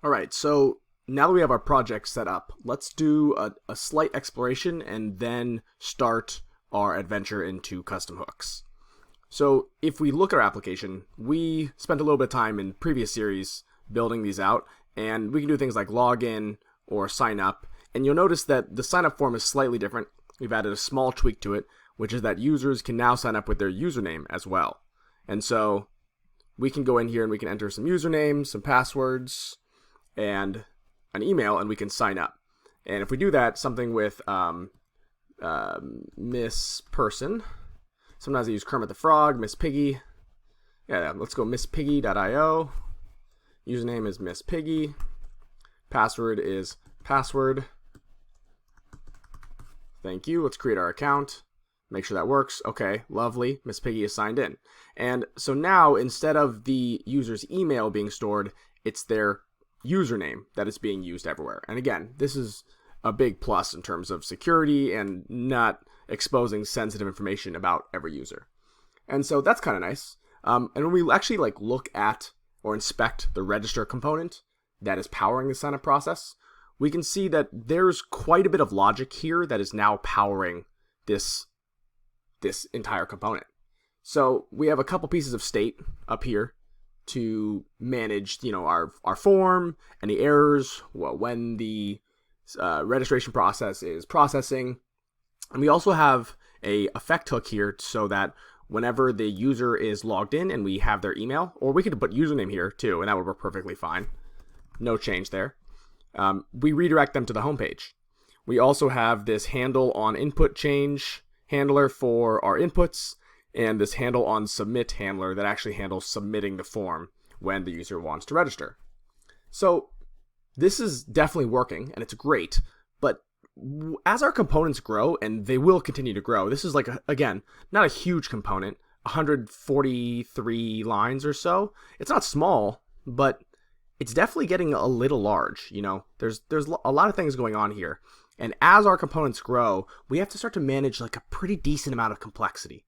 All right, so now that we have our project set up, let's do a slight exploration and then start our adventure into custom hooks. So if we look at our application, we spent a little bit of time in previous series building these out, and we can do things like log in or sign up, and you'll notice that the sign up form is slightly different. We've added a small tweak to it, which is that users can now sign up with their username as well. And so we can go in here and we can enter some usernames, some passwords, and an email, and we can sign up. And if we do that, something with Miss Person, sometimes I use Kermit the Frog, Miss Piggy. Yeah, let's go misspiggy.io. Username is Miss Piggy. Password is password. Thank you. Let's create our account. Make sure that works. Okay, lovely. Miss Piggy is signed in. And so now, instead of the user's email being stored, it's their username that is being used everywhere. And again, this is a big plus in terms of security and not exposing sensitive information about every user. And so that's kind of nice. And when we actually look at or inspect the register component that is powering the signup process, we can see that there's quite a bit of logic here that is now powering this entire component. So we have a couple pieces of state up here to manage, our form, any errors, when the registration process is processing. And we also have a effect hook here so that whenever the user is logged in and we have their email, or we could put username here too, and that would work perfectly fine. No change there. We redirect them to the home page. We also have this handle on input change handler for our inputs, and this handle on submit handler that actually handles submitting the form when the user wants to register. So this is definitely working, and it's great, but as our components grow, and they will continue to grow, this is again, not a huge component, 143 lines or so. It's not small, but it's definitely getting a little large. There's a lot of things going on here. And as our components grow, we have to start to manage a pretty decent amount of complexity.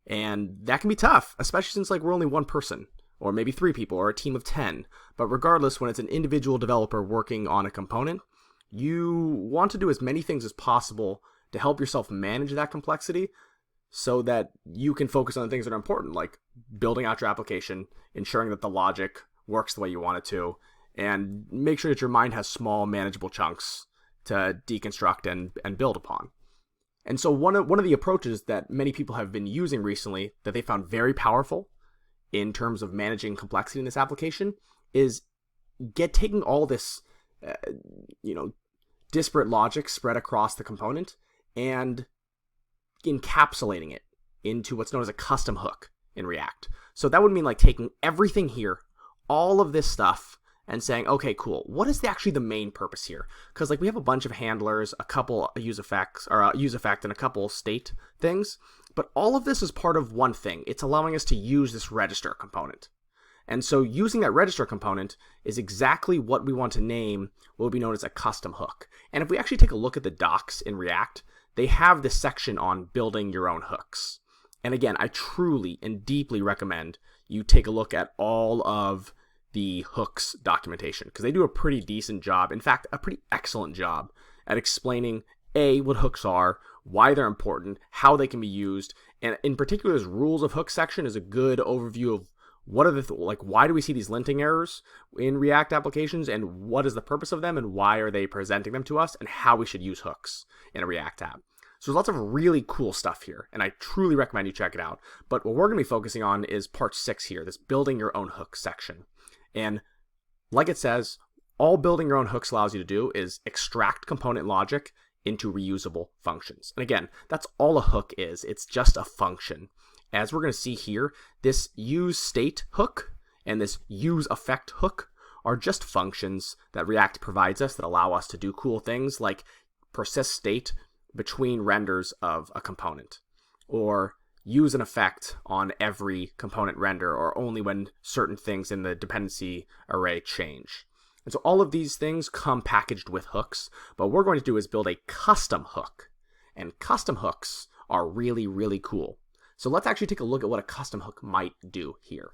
And that can be tough, especially since we're only one person, or maybe 3 people, or a team of 10. But regardless, when it's an individual developer working on a component, you want to do as many things as possible to help yourself manage that complexity so that you can focus on the things that are important, like building out your application, ensuring that the logic works the way you want it to, and make sure that your mind has small, manageable chunks to deconstruct and build upon. And so one of the approaches that many people have been using recently that they found very powerful in terms of managing complexity in this application is taking all this disparate logic spread across the component and encapsulating it into what's known as a custom hook in React. So that would mean taking everything here, all of this stuff, and saying, okay, cool, what is actually the main purpose here? Because we have a bunch of handlers, a couple use effects, or a use effect, and a couple state things, but all of this is part of one thing. It's allowing us to use this register component. And so using that register component is exactly what we want to name what would be known as a custom hook. And if we actually take a look at the docs in React, they have this section on building your own hooks. And again, I truly and deeply recommend you take a look at all of the hooks documentation, because they do a pretty decent job, in fact, a pretty excellent job at explaining what hooks are, why they're important, how they can be used, and in particular, this rules of hooks section is a good overview of what are why do we see these linting errors in React applications, and what is the purpose of them, and why are they presenting them to us, and how we should use hooks in a React app. So there's lots of really cool stuff here, and I truly recommend you check it out. But what we're going to be focusing on is part 6 here, this building your own hook section. And like it says, all building your own hooks allows you to do is extract component logic into reusable functions. And again, that's all a hook is. It's just a function. As we're going to see here, this use state hook and this use effect hook are just functions that React provides us that allow us to do cool things like persist state between renders of a component, or use an effect on every component render, or only when certain things in the dependency array change. And so all of these things come packaged with hooks, but what we're going to do is build a custom hook. And custom hooks are really, really cool. So let's actually take a look at what a custom hook might do here.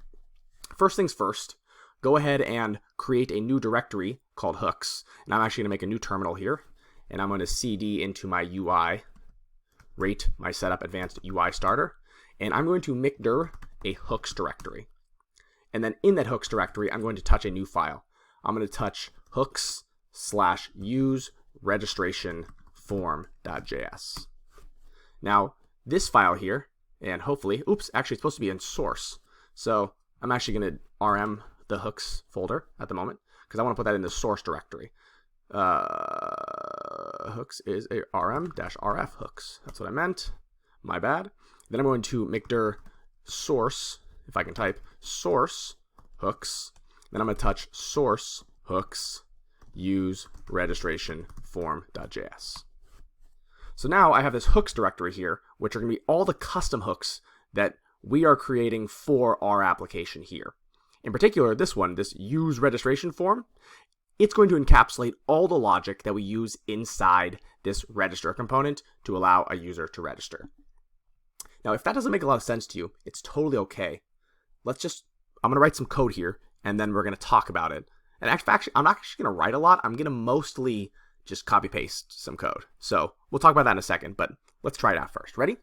First things first, go ahead and create a new directory called hooks. And I'm actually going to make a new terminal here. And I'm going to cd into my UI, rate my setup advanced UI starter. And I'm going to mkdir a hooks directory. And then in that hooks directory, I'm going to touch a new file. I'm going to touch hooks/use registration form.js. Now, this file here, and hopefully, actually it's supposed to be in source. So I'm actually going to rm the hooks folder at the moment because I want to put that in the source directory. Hooks is a rm-rf hooks. That's what I meant. My bad. Then I'm going to mkdir source, if I can type, source hooks. Then I'm going to touch source hooks use registration form.js. So now I have this hooks directory here, which are going to be all the custom hooks that we are creating for our application here. In particular, this one, this use registration form, it's going to encapsulate all the logic that we use inside this register component to allow a user to register. Now, if that doesn't make a lot of sense to you, it's totally okay. I'm going to write some code here, and then we're going to talk about it. And actually, I'm not actually going to write a lot. I'm going to mostly just copy paste some code. So we'll talk about that in a second, but let's try it out first. Ready?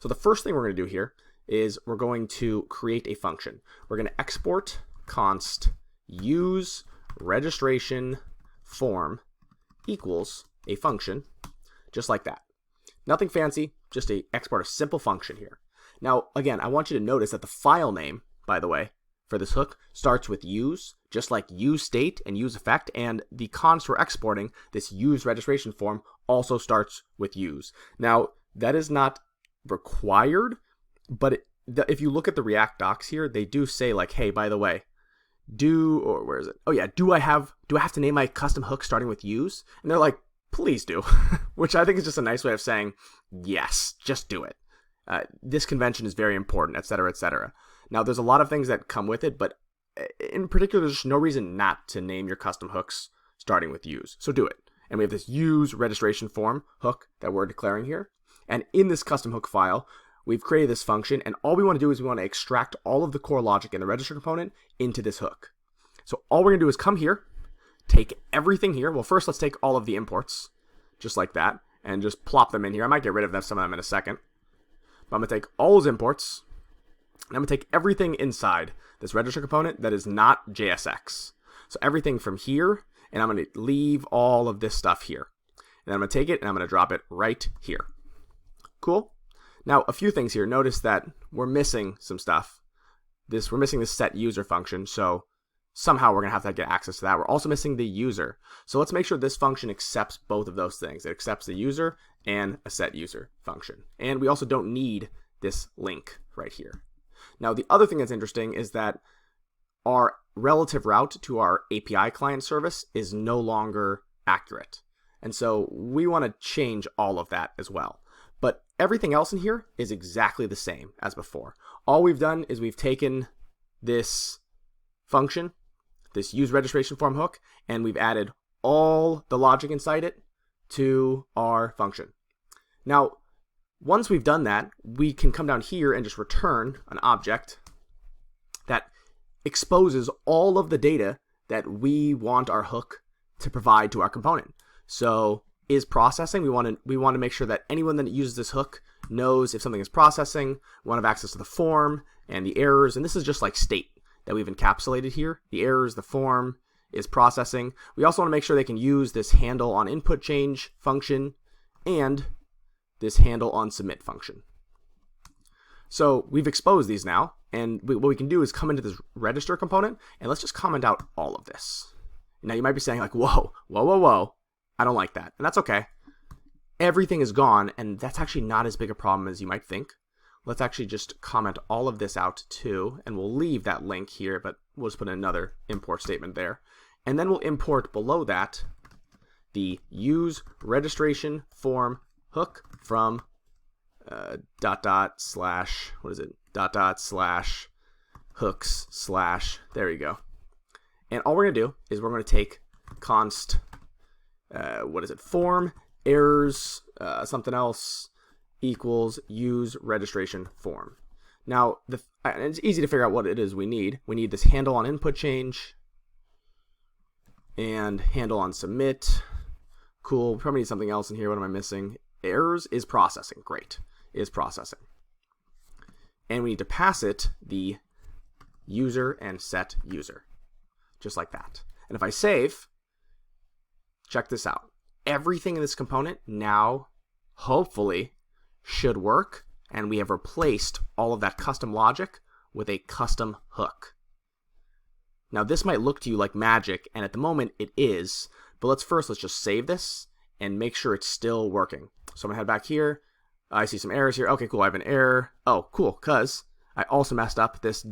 So the first thing we're going to do here is we're going to create a function. We're going to export const use registration form equals a function, just like that. Nothing fancy, just a export a simple function here. Now, again, I want you to notice that the file name, by the way, for this hook starts with use, just like use state and use effect, and the const we're exporting, this use registration form, also starts with use. Now, that is not required, but if you look at the React docs here, they do say like, hey, by the way, where is it? Oh yeah, do I have to name my custom hook starting with use? And they're like, please do, which I think is just a nice way of saying, yes, just do it. This convention is very important, etc., etc. Now, there's a lot of things that come with it, but in particular, there's no reason not to name your custom hooks starting with use. So do it. And we have this use registration form hook that we're declaring here. And in this custom hook file, we've created this function, and all we want to do is we want to extract all of the core logic in the register component into this hook. So all we're going to do is come here, take everything here. Well, first, let's take all of the imports, just like that, and just plop them in here. I might get rid of some of them in a second. But I'm going to take all those imports, and I'm going to take everything inside this register component that is not JSX. So everything from here, and I'm going to leave all of this stuff here. And I'm going to take it, and I'm going to drop it right here. Cool? Now, a few things here. Notice that we're missing some stuff. We're missing the set user function, so somehow we're going to have to get access to that. We're also missing the user. So let's make sure this function accepts both of those things. It accepts the user and a set user function. And we also don't need this link right here. Now, the other thing that's interesting is that our relative route to our API client service is no longer accurate. And so we want to change all of that as well. But everything else in here is exactly the same as before. All we've done is we've taken this function, this use registration form hook, and we've added all the logic inside it to our function. Now, once we've done that, we can come down here and just return an object that exposes all of the data that we want our hook to provide to our component. So is processing, we want to make sure that anyone that uses this hook knows if something is processing. We want to have access to the form and the errors, and this is just like state that we've encapsulated here. The errors, the form is processing. We also want to make sure they can use this handle on input change function and this handle on submit function. So we've exposed these now, and what we can do is come into this register component, and let's just comment out all of this. Now you might be saying like, whoa, I don't like that, and that's okay. Everything is gone, and that's actually not as big a problem as you might think. Let's actually just comment all of this out too, and we'll leave that link here, but we'll just put another import statement there. And then we'll import below that the use registration form hook from /hooks/ there you go. And all we're going to do is we're going to take const form errors something else equals use registration form. Now it's easy to figure out what it is we need. We need this handle on input change, And handle on submit. Cool. Probably need something else in here. What am I missing? Errors is processing. Great. Is processing. And we need to pass it the user and set user. Just like that. And if I save, check this out. Everything in this component now, hopefully, should work. And we have replaced all of that custom logic with a custom hook. Now this might look to you like magic, and at the moment it is, but let's just save this and make sure it's still working. So I'm gonna head back here. I see some errors here. Okay, cool, I have an error. Oh, cool, because I also messed up this ...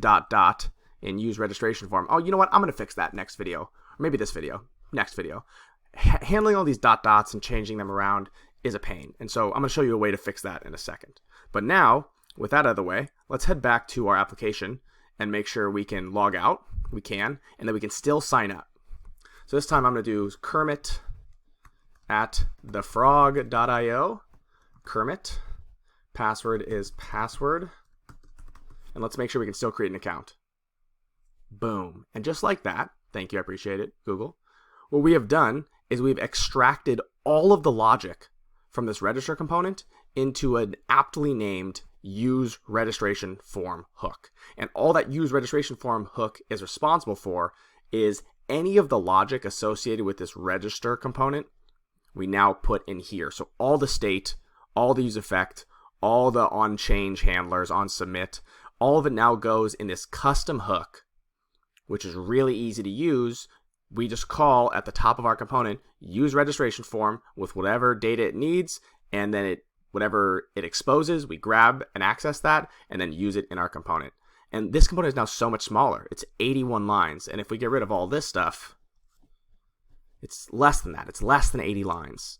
in use registration form. Oh, you know what? I'm gonna fix that next video, or maybe this video, next video. Handling all these ... and changing them around is a pain, and so I'm gonna show you a way to fix that in a second. But now, with that out of the way, let's head back to our application and make sure we can log out. We can, and then we can still sign up. So this time I'm going to do Kermit at thefrog.io. Kermit. Password is password. And let's make sure we can still create an account. Boom. And just like that, thank you, I appreciate it, Google. What we have done is we've extracted all of the logic from this register component into an aptly named use registration form hook. And all that use registration form hook is responsible for is any of the logic associated with this register component we now put in here. So all the state, all the use effect, all the on change handlers, on submit, all of it now goes in this custom hook, which is really easy to use. We just call at the top of our component use registration form with whatever data it needs, and then whatever it exposes, we grab and access that, and then use it in our component. And this component is now so much smaller. It's 81 lines. And if we get rid of all this stuff, it's less than that. It's less than 80 lines.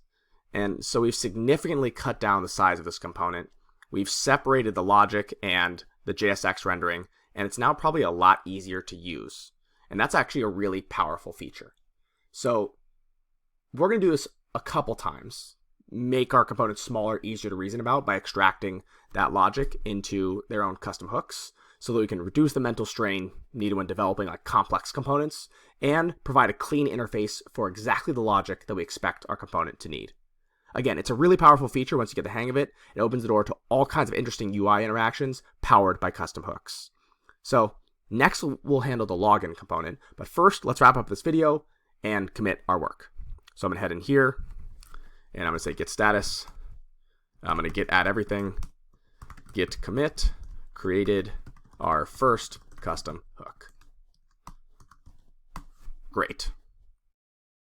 And so we've significantly cut down the size of this component. We've separated the logic and the JSX rendering, and it's now probably a lot easier to use. And that's actually a really powerful feature. So we're going to do this a couple times. Make our components smaller, easier to reason about by extracting that logic into their own custom hooks so that we can reduce the mental strain needed when developing like complex components and provide a clean interface for exactly the logic that we expect our component to need. Again, it's a really powerful feature once you get the hang of it. It opens the door to all kinds of interesting UI interactions powered by custom hooks. So next we'll handle the login component, but first let's wrap up this video and commit our work. So I'm going to head in here, and I'm going to say git status. I'm going to git add everything, git commit, created our first custom hook. Great.